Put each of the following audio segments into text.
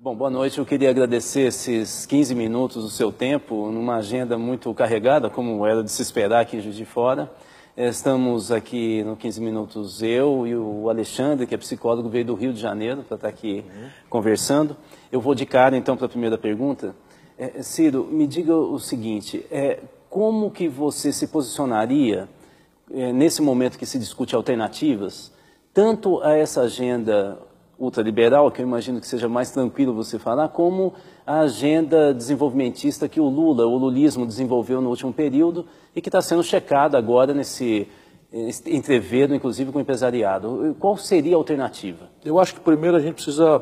Bom, boa noite. Eu queria agradecer esses 15 minutos do seu tempo, numa agenda muito carregada, como era de se esperar aqui em Juiz de Fora. Estamos aqui no 15 minutos, eu e o Alexandre, que é psicólogo, veio do Rio de Janeiro para estar aqui conversando. Eu vou de cara, então, para a primeira pergunta. Ciro, me diga o seguinte, como que você se posicionaria nesse momento que se discute alternativas, tanto a essa agenda ultraliberal, que eu imagino que seja mais tranquilo você falar, como a agenda desenvolvimentista que o lulismo desenvolveu no último período e que está sendo checada agora nesse entreveiro, inclusive com o empresariado. Qual seria a alternativa? Eu acho que primeiro a gente precisa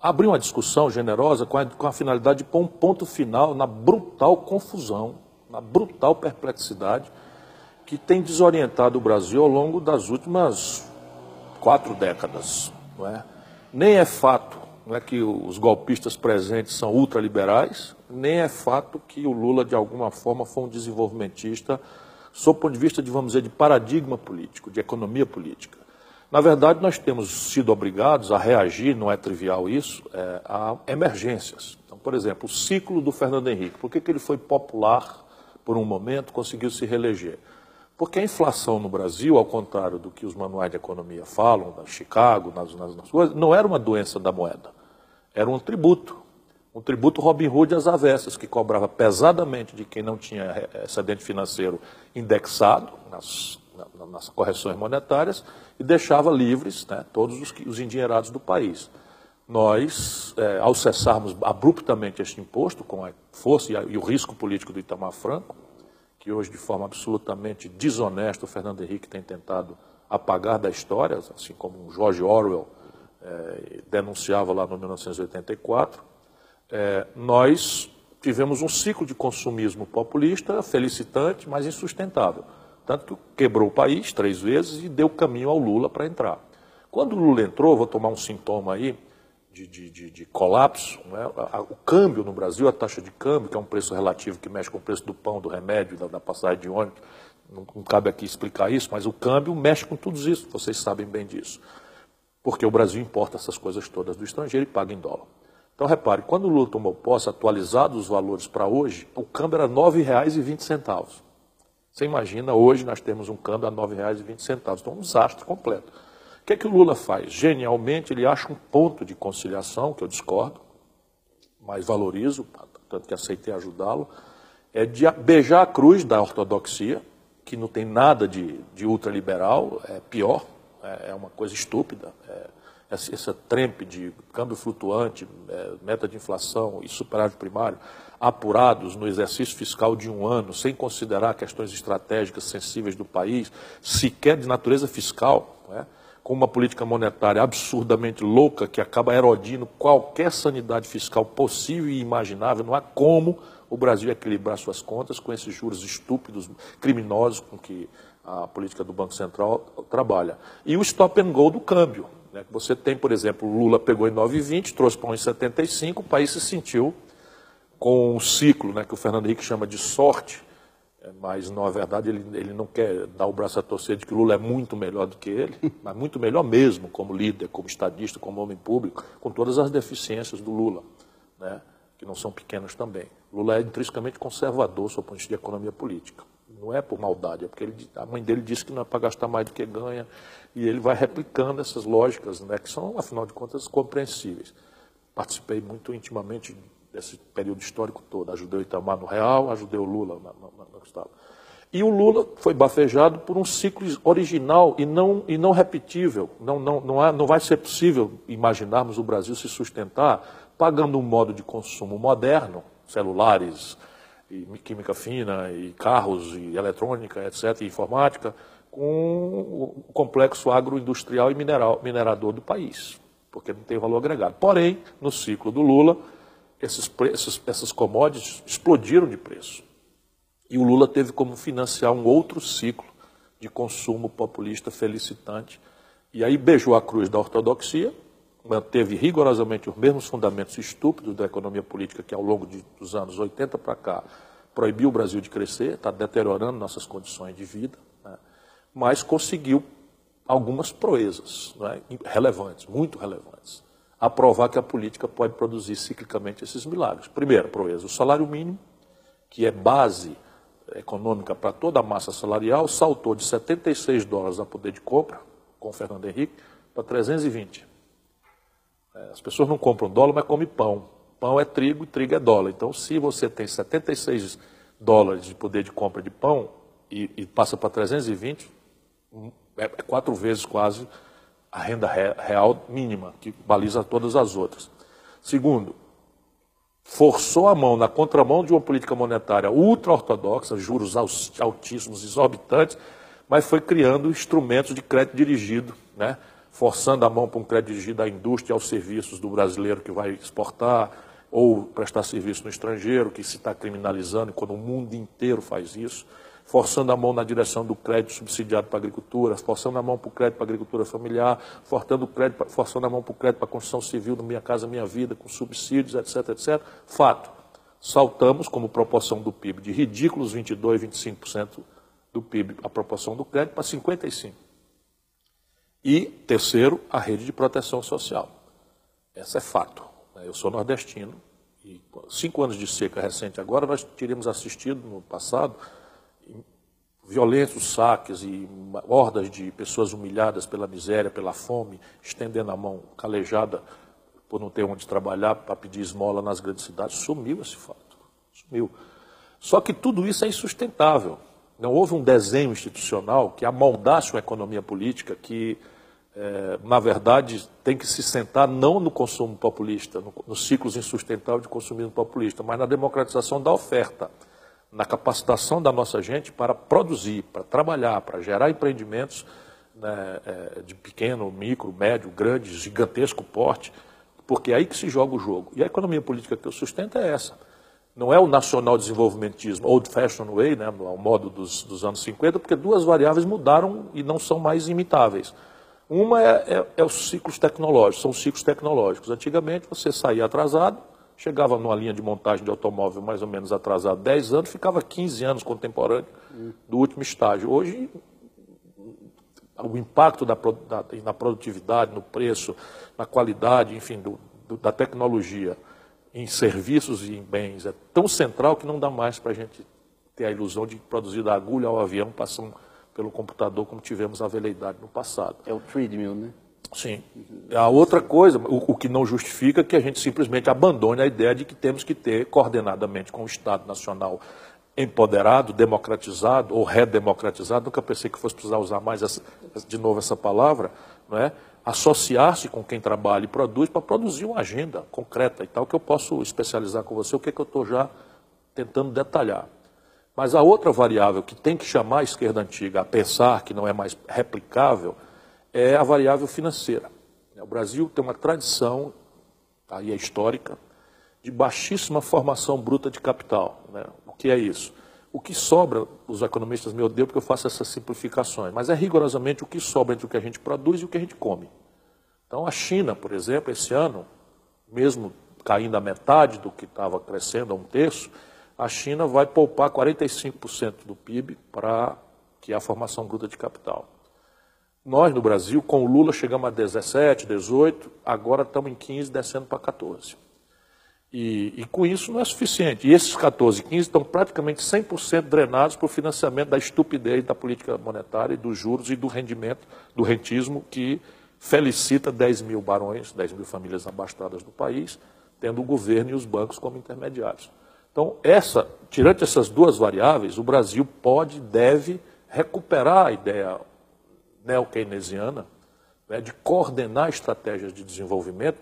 abrir uma discussão generosa com a finalidade de pôr um ponto final na brutal confusão, na brutal perplexidade que tem desorientado o Brasil ao longo das últimas 4 décadas. Não é? Nem é fato, não é, que os golpistas presentes são ultraliberais, nem é fato que o Lula, de alguma forma, foi um desenvolvimentista, sob o ponto de vista vamos dizer, de paradigma político, de economia política. Na verdade, nós temos sido obrigados a reagir, não é trivial isso, a emergências. Então, por exemplo, o ciclo do Fernando Henrique. Por que ele foi popular por um momento, conseguiu se reeleger? Porque a inflação no Brasil, ao contrário do que os manuais de economia falam, da Chicago, nas coisas, não era uma doença da moeda. Era um tributo Robin Hood às avessas, que cobrava pesadamente de quem não tinha excedente financeiro indexado nas correções monetárias e deixava livres, né, todos os endinheirados do país. Nós, ao cessarmos abruptamente este imposto, com a força e o risco político do Itamar Franco, que hoje, de forma absolutamente desonesta, o Fernando Henrique tem tentado apagar da história, assim como o George Orwell denunciava lá no 1984, nós tivemos um ciclo de consumismo populista, felicitante, mas insustentável. Tanto que quebrou o país 3 vezes e deu caminho ao Lula para entrar. Quando o Lula entrou, vou tomar um sintoma aí, de colapso, né? O câmbio no Brasil, a taxa de câmbio, que é um preço relativo que mexe com o preço do pão, do remédio, da passagem de ônibus, não cabe aqui explicar isso, mas o câmbio mexe com tudo isso, vocês sabem bem disso. Porque o Brasil importa essas coisas todas do estrangeiro e paga em dólar. Então, repare, quando o Lula tomou posse, atualizados os valores para hoje, o câmbio era R$ 9,20. Você imagina, hoje nós temos um câmbio a R$ 9,20. Então, um desastre completo. O que é que o Lula faz? Genialmente, ele acha um ponto de conciliação, que eu discordo, mas valorizo, tanto que aceitei ajudá-lo, é de beijar a cruz da ortodoxia, que não tem nada de ultraliberal, é pior, é uma coisa estúpida, essa trempe de câmbio flutuante, meta de inflação e superávit primário, apurados no exercício fiscal de 1 ano, sem considerar questões estratégicas sensíveis do país, sequer de natureza fiscal, né? Com uma política monetária absurdamente louca que acaba erodindo qualquer sanidade fiscal possível e imaginável. Não há como o Brasil equilibrar suas contas com esses juros estúpidos, criminosos com que a política do Banco Central trabalha. E o stop and go do câmbio. Né? Você tem, por exemplo, o Lula pegou em 9,20, trouxe para 1,75, o país se sentiu com um ciclo, né, que o Fernando Henrique chama de sorte, mas, na verdade, ele não quer dar o braço a torcer de que o Lula é muito melhor do que ele, mas muito melhor mesmo como líder, como estadista, como homem público, com todas as deficiências do Lula, né, que não são pequenas também. Lula é intrinsecamente conservador, sob o ponto de vista de economia política. Não é por maldade, é porque a mãe dele disse que não é para gastar mais do que ganha, e ele vai replicando essas lógicas, né, que são, afinal de contas, compreensíveis. Participei muito intimamente desse período histórico todo. Ajudei o Itamar no Real, ajudei o Lula no Estado. E o Lula foi bafejado por um ciclo original e não repetível. Não vai ser possível imaginarmos o Brasil se sustentar pagando um modo de consumo moderno, celulares, e química fina, e carros, e eletrônica, etc., e informática, com o complexo agroindustrial e minerador do país, porque não tem valor agregado. Porém, no ciclo do Lula, essas commodities explodiram de preço. E o Lula teve como financiar um outro ciclo de consumo populista felicitante. E aí beijou a cruz da ortodoxia, manteve rigorosamente os mesmos fundamentos estúpidos da economia política que ao longo dos anos 80 para cá proibiu o Brasil de crescer, está deteriorando nossas condições de vida, né? Mas conseguiu algumas proezas, né, relevantes, muito relevantes. a provar que a política pode produzir ciclicamente esses milagres. Primeira proeza, o salário mínimo, que é base econômica para toda a massa salarial, saltou de $76 a poder de compra, com o Fernando Henrique, para 320. As pessoas não compram dólar, mas comem pão. Pão é trigo e trigo é dólar. Então, se você tem $76 de poder de compra de pão e passa para 320, é 4 vezes quase a renda real mínima, que baliza todas as outras. Segundo, forçou a mão na contramão de uma política monetária ultra-ortodoxa, juros altíssimos, exorbitantes, mas foi criando instrumentos de crédito dirigido, né? Forçando a mão para um crédito dirigido à indústria e aos serviços do brasileiro que vai exportar ou prestar serviço no estrangeiro, que se está criminalizando, quando o mundo inteiro faz isso, forçando a mão na direção do crédito subsidiado para a agricultura, forçando a mão para o crédito para a agricultura familiar, forçando a mão para o crédito para a construção civil do Minha Casa Minha Vida, com subsídios, etc, etc. Fato, saltamos como proporção do PIB de ridículos 22%, 25% do PIB, a proporção do crédito, para 55%. E, terceiro, a rede de proteção social. Essa é fato. Eu sou nordestino e 5 anos de seca recente agora, nós teríamos assistido no passado violentos saques e hordas de pessoas humilhadas pela miséria, pela fome, estendendo a mão calejada por não ter onde trabalhar para pedir esmola nas grandes cidades. Sumiu esse fato. Sumiu. Só que tudo isso é insustentável. Não houve um desenho institucional que amoldasse uma economia política que, na verdade, tem que se sentar não no consumo populista, nos ciclos insustentáveis de consumismo populista, mas na democratização da oferta, na capacitação da nossa gente para produzir, para trabalhar, para gerar empreendimentos, né, de pequeno, micro, médio, grande, gigantesco porte, porque é aí que se joga o jogo. E a economia política que eu sustento é essa. Não é o nacional desenvolvimentismo, old-fashioned way, né, ao modo dos anos 50, porque 2 variáveis mudaram e não são mais imitáveis. Uma é os ciclos tecnológicos, são os ciclos tecnológicos. Antigamente você saía atrasado, chegava numa linha de montagem de automóvel mais ou menos atrasado 10 anos, ficava 15 anos contemporâneo do último estágio. Hoje, o impacto na produtividade, no preço, na qualidade, enfim, da tecnologia em serviços e em bens é tão central que não dá mais para a gente ter a ilusão de produzir da agulha ao avião passando pelo computador como tivemos a veleidade no passado. É o treadmill, né? Sim. A outra coisa, o que não justifica que a gente simplesmente abandone a ideia de que temos que ter, coordenadamente com o Estado Nacional empoderado, democratizado ou redemocratizado, nunca pensei que fosse precisar usar mais de novo essa palavra, não é? Associar-se com quem trabalha e produz para produzir uma agenda concreta e tal, que eu posso especializar com você, o que é que eu estou já tentando detalhar. Mas a outra variável que tem que chamar a esquerda antiga a pensar que não é mais replicável é a variável financeira. O Brasil tem uma tradição, aí é histórica, de baixíssima formação bruta de capital, né? O que é isso? O que sobra, os economistas me odeiam porque eu faço essas simplificações, mas é rigorosamente o que sobra entre o que a gente produz e o que a gente come. Então a China, por exemplo, esse ano, mesmo caindo a metade do que estava crescendo, a 1/3, a China vai poupar 45% do PIB para que é a formação bruta de capital. Nós, no Brasil, com o Lula, chegamos a 17, 18, agora estamos em 15, descendo para 14. E com isso não é suficiente. E esses 14, 15 estão praticamente 100% drenados para o financiamento da estupidez da política monetária e dos juros e do rendimento, do rentismo, que felicita 10 mil barões, 10 mil famílias abastadas do país, tendo o governo e os bancos como intermediários. Então, tirando essas 2 variáveis, o Brasil pode e deve recuperar a ideia neo-keynesiana, né, de coordenar estratégias de desenvolvimento,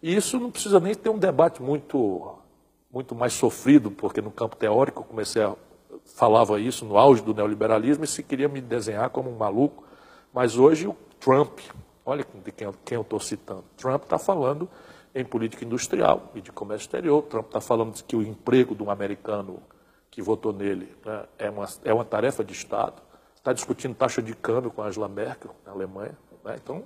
e isso não precisa nem ter um debate muito mais sofrido, porque no campo teórico eu falava isso no auge do neoliberalismo e se queria me desenhar como um maluco, mas hoje o Trump, olha de quem eu estou citando, Trump está falando em política industrial e de comércio exterior, Trump está falando que o emprego de um americano que votou nele, né, é uma tarefa de Estado, está discutindo taxa de câmbio com a Angela Merkel, na Alemanha, né? Então,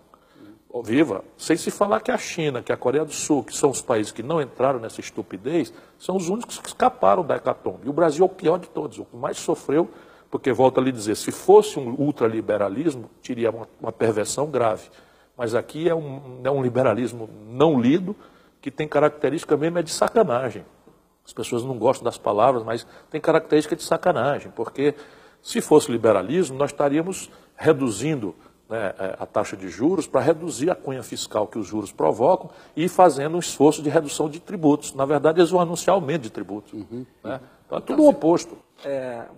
viva, sem se falar que a China, que a Coreia do Sul, que são os países que não entraram nessa estupidez, são os únicos que escaparam da hecatombe. E o Brasil é o pior de todos, o que mais sofreu, porque, volto a lhe dizer, se fosse um ultraliberalismo, teria uma perversão grave. Mas aqui é um liberalismo não lido, que tem característica mesmo é de sacanagem. As pessoas não gostam das palavras, mas tem característica de sacanagem, porque se fosse liberalismo, nós estaríamos reduzindo, né, a taxa de juros para reduzir a cunha fiscal que os juros provocam e fazendo um esforço de redução de tributos. Na verdade, eles vão anunciar aumento de tributos. Né? Então é tudo o oposto.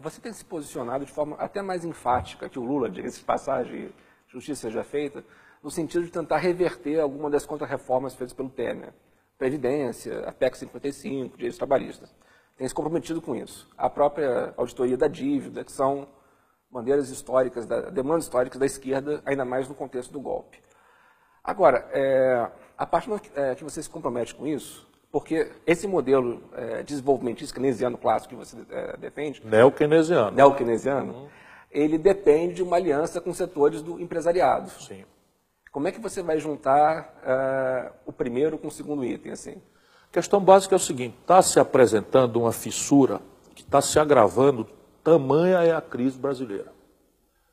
Você tem se posicionado de forma até mais enfática que o Lula, diga-se de passagem, justiça seja feita, no sentido de tentar reverter alguma das contrarreformas feitas pelo Temer. Previdência, a PEC 55, direitos trabalhistas. Tem se comprometido com isso. A própria auditoria da dívida, que são bandeiras históricas, demandas históricas da esquerda, ainda mais no contexto do golpe. Agora, a partir que você se compromete com isso, porque esse modelo desenvolvimentista keynesiano clássico que você defende... Neo-keynesiano. Ele depende de uma aliança com setores do empresariado. Sim. Como é que você vai juntar o primeiro com o segundo item, assim? A questão básica é o seguinte, está se apresentando uma fissura que está se agravando, tamanha é a crise brasileira.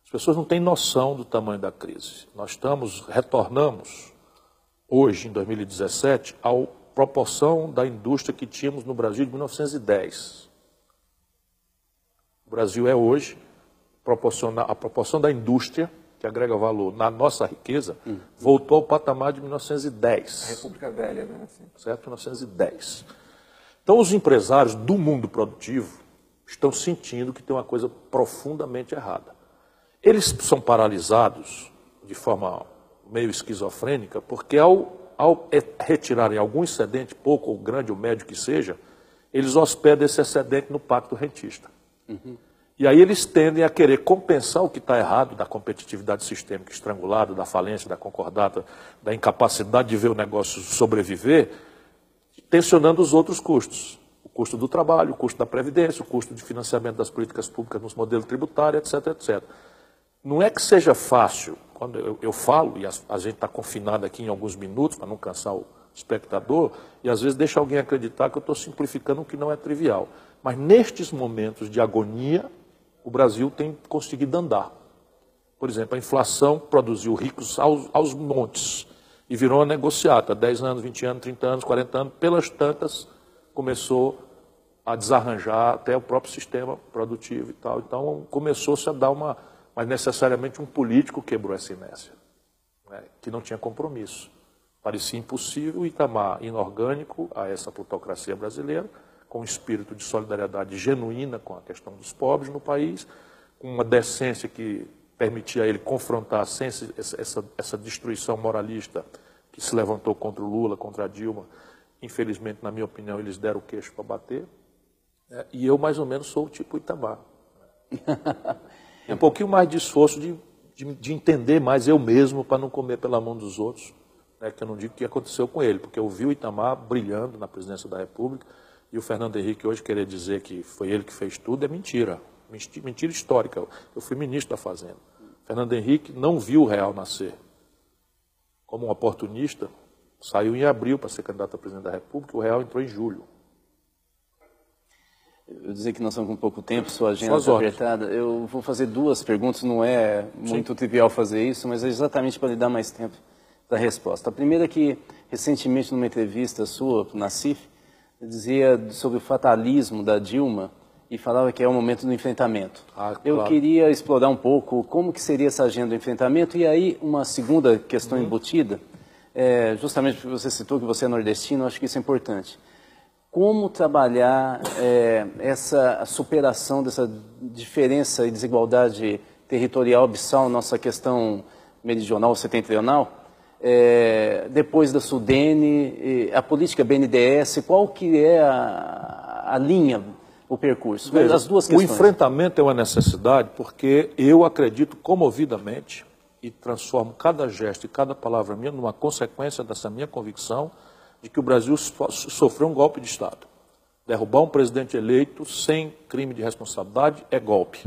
As pessoas não têm noção do tamanho da crise. Nós retornamos hoje, em 2017, à proporção da indústria que tínhamos no Brasil de 1910. O Brasil é hoje, a proporção da indústria que agrega valor na nossa riqueza, voltou ao patamar de 1910. A República Velha, né? Assim. Certo? 1910. Então, os empresários do mundo produtivo estão sentindo que tem uma coisa profundamente errada. Eles são paralisados de forma meio esquizofrênica, porque ao retirarem algum excedente, pouco ou grande ou médio que seja, eles hospedam esse excedente no pacto rentista. E aí eles tendem a querer compensar o que está errado da competitividade sistêmica estrangulada, da falência, da concordata, da incapacidade de ver o negócio sobreviver, tensionando os outros custos. O custo do trabalho, o custo da previdência, o custo de financiamento das políticas públicas nos modelos tributários, etc, etc. Não é que seja fácil, quando eu falo, e a gente está confinado aqui em alguns minutos, para não cansar o espectador, e às vezes deixa alguém acreditar que eu estou simplificando o que não é trivial. Mas nestes momentos de agonia, o Brasil tem conseguido andar. Por exemplo, a inflação produziu ricos aos montes e virou uma negociata. 10 anos, 20 anos, 30 anos, 40 anos, pelas tantas, começou a desarranjar até o próprio sistema produtivo e tal. Então, começou-se a dar mas necessariamente um político quebrou essa inércia, né, que não tinha compromisso. Parecia impossível, Itamar inorgânico a essa plutocracia brasileira, com um espírito de solidariedade genuína com a questão dos pobres no país, com uma decência que permitia a ele confrontar sem essa destruição moralista que se levantou contra o Lula, contra a Dilma. Infelizmente, na minha opinião, eles deram o queixo para bater. E eu, mais ou menos, sou o tipo Itamar. Um pouquinho mais de esforço de entender mais eu mesmo para não comer pela mão dos outros, né, que eu não digo o que aconteceu com ele, porque eu vi o Itamar brilhando na presidência da República. E o Fernando Henrique hoje querer dizer que foi ele que fez tudo é mentira. Mentira histórica. Eu fui ministro da Fazenda. Fernando Henrique não viu o real nascer. Como um oportunista, saiu em abril para ser candidato a presidente da República, o real entrou em julho. Eu dizer que nós estamos com pouco tempo, sua agenda está apertada. Eu vou fazer duas perguntas, não é muito trivial fazer isso, mas é exatamente para lhe dar mais tempo da resposta. A primeira é que, recentemente, numa entrevista sua, para o Nassif, dizia sobre o fatalismo da Dilma e falava que é o momento do enfrentamento. Claro. Eu queria explorar um pouco como que seria essa agenda do enfrentamento e aí uma segunda questão embutida, justamente porque você citou que você é nordestino, acho que isso é importante. Como trabalhar essa superação dessa diferença e desigualdade territorial abissal, nossa questão meridional, setentrional, depois da Sudene, a política BNDES, qual que é a linha, o percurso? Veja, as duas questões. O enfrentamento é uma necessidade porque eu acredito comovidamente e transformo cada gesto e cada palavra minha numa consequência dessa minha convicção de que o Brasil sofreu um golpe de Estado. Derrubar um presidente eleito sem crime de responsabilidade é golpe.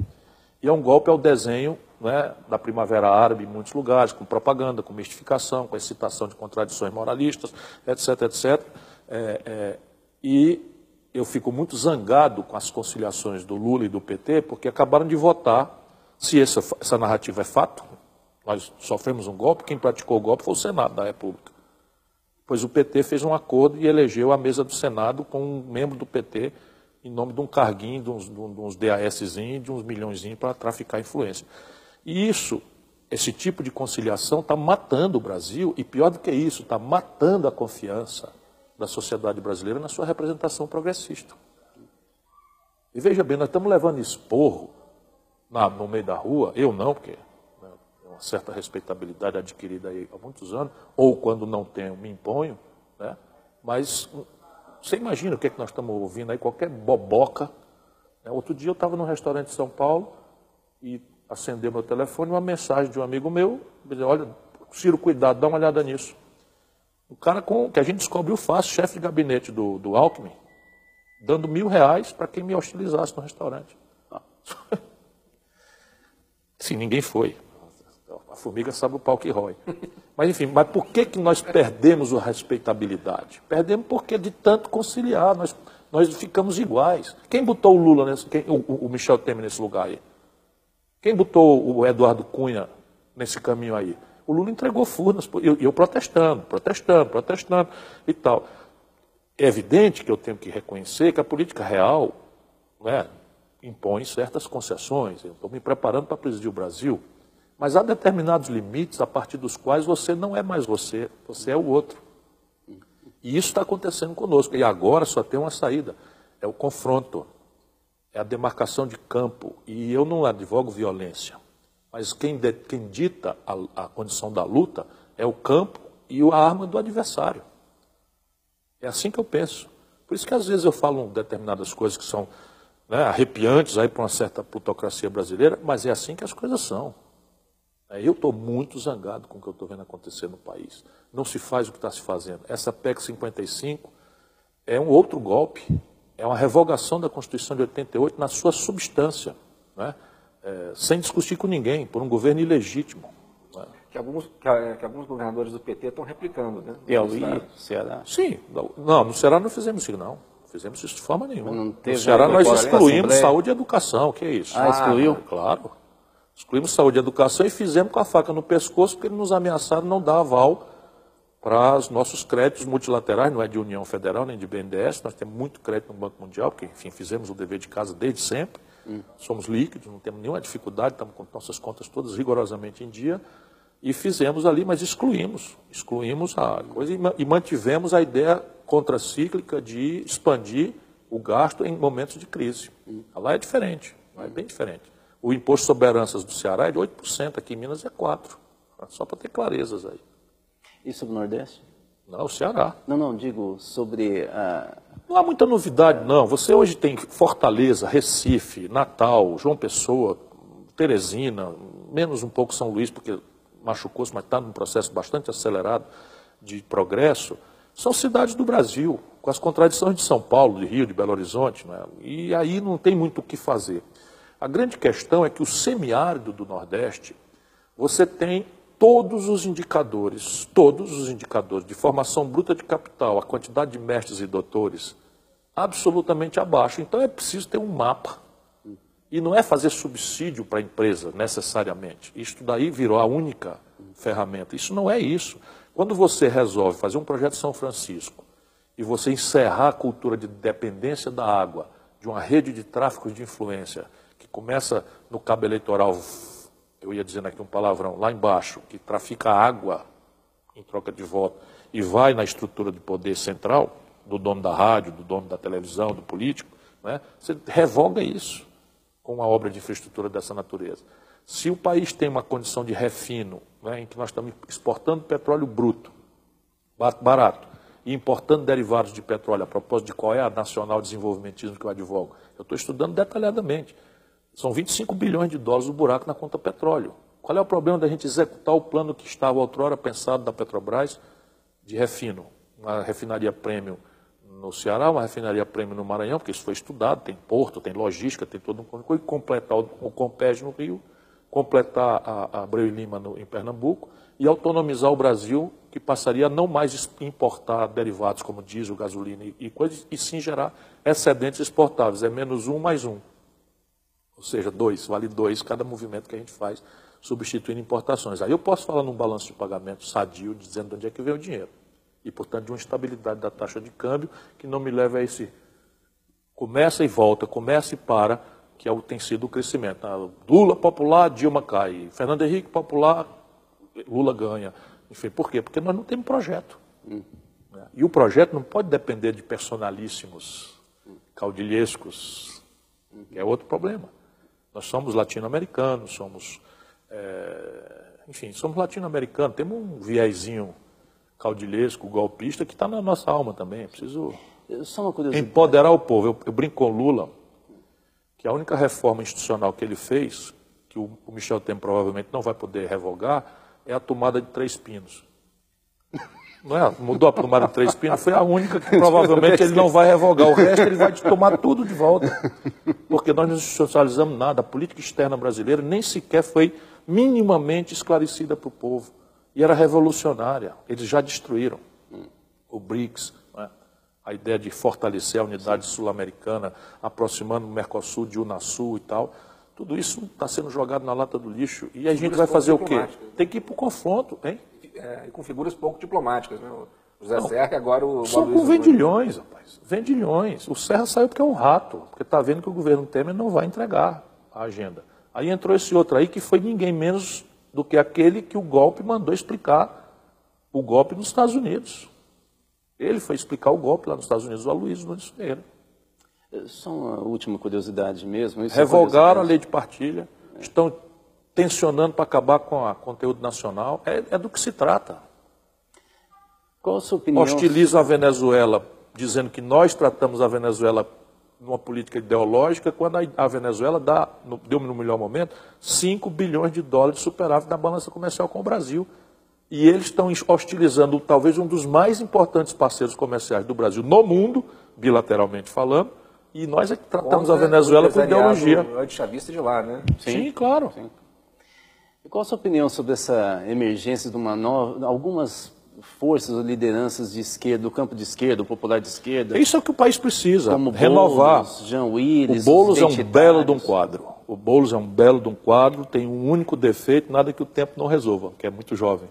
E é um golpe ao desenho, né, da Primavera Árabe em muitos lugares, com propaganda, com mistificação, com excitação de contradições moralistas, etc, etc. E eu fico muito zangado com as conciliações do Lula e do PT, porque acabaram de votar, se essa narrativa é fato, Nós sofremos um golpe, quem praticou o golpe foi o Senado da República. Pois o PT fez um acordo e elegeu a mesa do Senado com um membro do PT em nome de um carguinho, de uns DASzinhos, de uns milhõezinhos para traficar influência. E esse tipo de conciliação está matando o Brasil, e pior do que isso, está matando a confiança da sociedade brasileira na sua representação progressista. E veja bem, nós estamos levando esporro no meio da rua, eu não, porque uma certa respeitabilidade adquirida aí há muitos anos, ou quando não tenho, me imponho, né? Mas você imagina o que é que nós estamos ouvindo aí, qualquer boboca. Né? Outro dia eu estava num restaurante de São Paulo e acendeu meu telefone, uma mensagem de um amigo meu, dizendo, olha, Ciro, cuidado, dá uma olhada nisso. O cara que a gente descobriu fácil, chefe de gabinete do Alckmin, dando R$1.000 para quem me hostilizasse no restaurante. Sim, ninguém foi. A formiga sabe o pau que rói. Mas enfim, mas por que nós perdemos a respeitabilidade? Perdemos porque de tanto conciliar, nós ficamos iguais. Quem botou o Lula, o Michel Temer nesse lugar aí? Quem botou o Eduardo Cunha nesse caminho aí? O Lula entregou furnas, e eu protestando e tal. É evidente que eu tenho que reconhecer que a política real, né, impõe certas concessões. Eu estou me preparando para presidir o Brasil. Mas há determinados limites a partir dos quais você não é mais você, você é o outro. E isso está acontecendo conosco. E agora só tem uma saída, é o confronto, é a demarcação de campo. E eu não advogo violência, mas quem dita a condição da luta é o campo e a arma do adversário. É assim que eu penso. Por isso que às vezes eu falo determinadas coisas que são, né, arrepiantes aí para uma certa plutocracia brasileira, mas é assim que as coisas são. Eu estou muito zangado com o que eu estou vendo acontecer no país. Não se faz o que está se fazendo. Essa PEC 55 é um outro golpe, é uma revogação da Constituição de 88 na sua substância, né? Sem discutir com ninguém, por um governo ilegítimo. Né? Que alguns governadores do PT estão replicando, né? Piauí, Ceará. Sim, não, no Ceará não fizemos isso, não. Fizemos isso de forma nenhuma. Não teve, no Ceará nós excluímos saúde e educação, o que é isso? Excluiu? Claro. Excluímos saúde e educação e fizemos com a faca no pescoço, porque eles nos ameaçaram não dar aval para os nossos créditos multilaterais, não é de União Federal nem de BNDES, nós temos muito crédito no Banco Mundial, porque, enfim, fizemos o dever de casa desde sempre, somos líquidos, não temos nenhuma dificuldade, estamos com nossas contas todas rigorosamente em dia, e fizemos ali, mas excluímos a coisa e mantivemos a ideia contracíclica de expandir o gasto em momentos de crise. Lá é diferente, lá é bem diferente. O imposto sobre heranças do Ceará é de 8%, aqui em Minas é 4%. Só para ter clarezas aí. E sobre o Nordeste? Não, o Ceará. Não, digo sobre... Não há muita novidade, não. Você hoje tem Fortaleza, Recife, Natal, João Pessoa, Teresina, menos um pouco São Luís, porque machucou-se, mas está num processo bastante acelerado de progresso. São cidades do Brasil, com as contradições de São Paulo, de Rio, de Belo Horizonte, né? E aí não tem muito o que fazer. A grande questão é que o semiárido do Nordeste, você tem todos os indicadores de formação bruta de capital, a quantidade de mestres e doutores, absolutamente abaixo. Então é preciso ter um mapa. E não é fazer subsídio para a empresa, necessariamente. Isto daí virou a única ferramenta. Isso não é isso. Quando você resolve fazer um projeto São Francisco e você encerrar a cultura de dependência da água, de uma rede de tráfico de influência, que começa no cabo eleitoral, eu ia dizendo aqui um palavrão, lá embaixo, que trafica água em troca de voto, e vai na estrutura de poder central, do dono da rádio, do dono da televisão, do político, né? Você revoga isso com uma obra de infraestrutura dessa natureza. Se o país tem uma condição de refino, né, em que nós estamos exportando petróleo bruto, barato, e importando derivados de petróleo, a propósito de qual é a nacional desenvolvimentismo que eu advogo, eu estou estudando detalhadamente. São 25 bilhões de dólares o buraco na conta petróleo. Qual é o problema da gente executar o plano que estava outrora pensado da Petrobras de refino? Uma refinaria premium no Ceará, uma refinaria premium no Maranhão, porque isso foi estudado, tem porto, tem logística, tem todo um coisa, e completar o Compes no Rio, completar a Abreu e Lima em Pernambuco e autonomizar o Brasil, que passaria a não mais importar derivados como diesel, gasolina e coisas, e sim gerar excedentes exportáveis. É menos um mais um. Ou Ou seja, vale 2 cada movimento que a gente faz, substituindo importações. Aí eu posso falar num balanço de pagamento sadio, dizendo de onde é que vem o dinheiro. E, portanto, de uma estabilidade da taxa de câmbio que não me leve a esse começa e volta, começa e para, que tem sido o crescimento. Lula popular, Dilma cai. Fernando Henrique popular, Lula ganha. Enfim, por quê? Porque nós não temos projeto. E o projeto não pode depender de personalíssimos, caudilhescos, que é outro problema. Nós somos latino-americanos, somos latino-americanos, temos um viezinho caudilhesco, golpista, que está na nossa alma também. É preciso empoderar o povo. Eu brinco com o Lula, que a única reforma institucional que ele fez, que o Michel Temer provavelmente não vai poder revogar, é a tomada de 3 pinos. Não é? Mudou a tomada de 3 pinos, foi a única que provavelmente ele não vai revogar. O resto ele vai tomar tudo de volta. Porque nós não institucionalizamos nada. A política externa brasileira nem sequer foi minimamente esclarecida para o povo. E era revolucionária. Eles já destruíram o BRICS, né? A ideia de fortalecer a unidade sul-americana, aproximando o Mercosul de Unasul e tal. Tudo isso está sendo jogado na lata do lixo. E a gente vai fazer o quê? Tem que ir para o confronto, hein? E com figuras pouco diplomáticas, né? O José Serra, agora o... Só com vendilhões, rapaz. Vendilhões. O Serra saiu porque é um rato, porque está vendo que o governo Temer não vai entregar a agenda. Aí entrou esse outro aí, que foi ninguém menos do que aquele que o golpe mandou explicar o golpe nos Estados Unidos. Ele foi explicar o golpe lá nos Estados Unidos, o Aloysio Nunes Ferreira. Só uma última curiosidade mesmo. Revogaram a lei de partilha, estão tensionando para acabar com o conteúdo nacional. É do que se trata. Qual a sua opinião? Hostilizam a Venezuela, dizendo que nós tratamos a Venezuela numa política ideológica, quando a Venezuela deu no melhor momento, 5 bilhões de dólares de superávit na balança comercial com o Brasil. E eles estão hostilizando talvez um dos mais importantes parceiros comerciais do Brasil no mundo, bilateralmente falando, e nós é que tratamos a Venezuela com ideologia. Antichavista de lá, né? Sim, claro. Sim. E qual a sua opinião sobre essa emergência de algumas forças ou lideranças de esquerda, do campo de esquerda, o popular de esquerda? Isso é o que o país precisa, como renovar. Boulos, Jean Willis, o Boulos é um belo de um quadro. O Boulos é um belo de um quadro, tem um único defeito, nada que o tempo não resolva, que é muito jovem.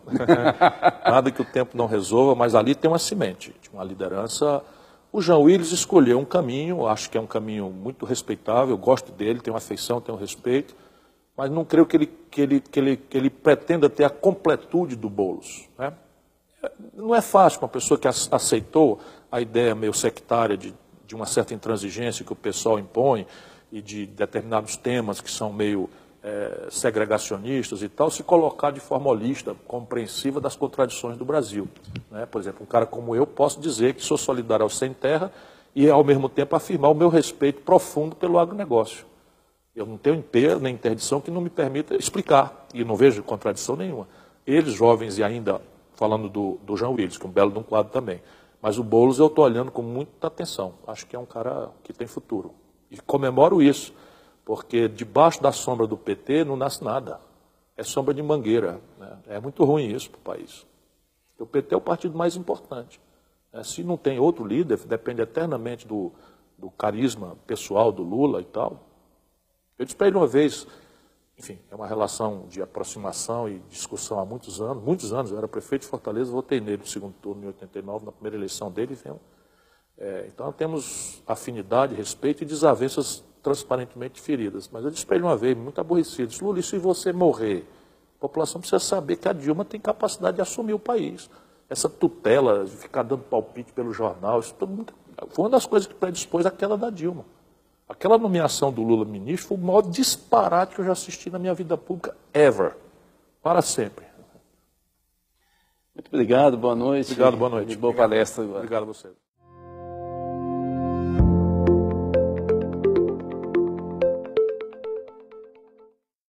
Nada que o tempo não resolva, mas ali tem uma semente, uma liderança. O Jean Willis escolheu um caminho, acho que é um caminho muito respeitável, eu gosto dele, tenho uma afeição, tenho um respeito, mas não creio que ele pretenda ter a completude do Boulos, né? Não é fácil para uma pessoa que aceitou a ideia meio sectária de uma certa intransigência que o pessoal impõe e de determinados temas que são meio segregacionistas e tal, se colocar de forma holista, compreensiva das contradições do Brasil, né? Por exemplo, um cara como eu posso dizer que sou solidário ao sem terra e, ao mesmo tempo, afirmar o meu respeito profundo pelo agronegócio. Eu não tenho empenho nem interdição que não me permita explicar, e não vejo contradição nenhuma. Eles, jovens e ainda... falando do Jean Willis, que é um belo de um quadro também. Mas o Boulos eu estou olhando com muita atenção. Acho que é um cara que tem futuro. E comemoro isso, porque debaixo da sombra do PT não nasce nada. É sombra de mangueira, né? É muito ruim isso para o país. O PT é o partido mais importante. Se não tem outro líder, depende eternamente do carisma pessoal do Lula e tal. Eu disse para ele uma vez... Enfim, é uma relação de aproximação e discussão há muitos anos. Eu era prefeito de Fortaleza, votei nele no segundo turno, em 89, na primeira eleição dele. Então, temos afinidade, respeito e desavenças transparentemente feridas. Mas eu disse para ele uma vez, muito aborrecido, disse, Lula, e se você morrer? A população precisa saber que a Dilma tem capacidade de assumir o país. Essa tutela, de ficar dando palpite pelo jornal, isso foi uma das coisas que predispôs a queda da Dilma. Aquela nomeação do Lula ministro foi o maior disparate que eu já assisti na minha vida pública ever. Para sempre. Muito obrigado, boa noite. Obrigado, boa noite. Boa palestra agora. Obrigado a você.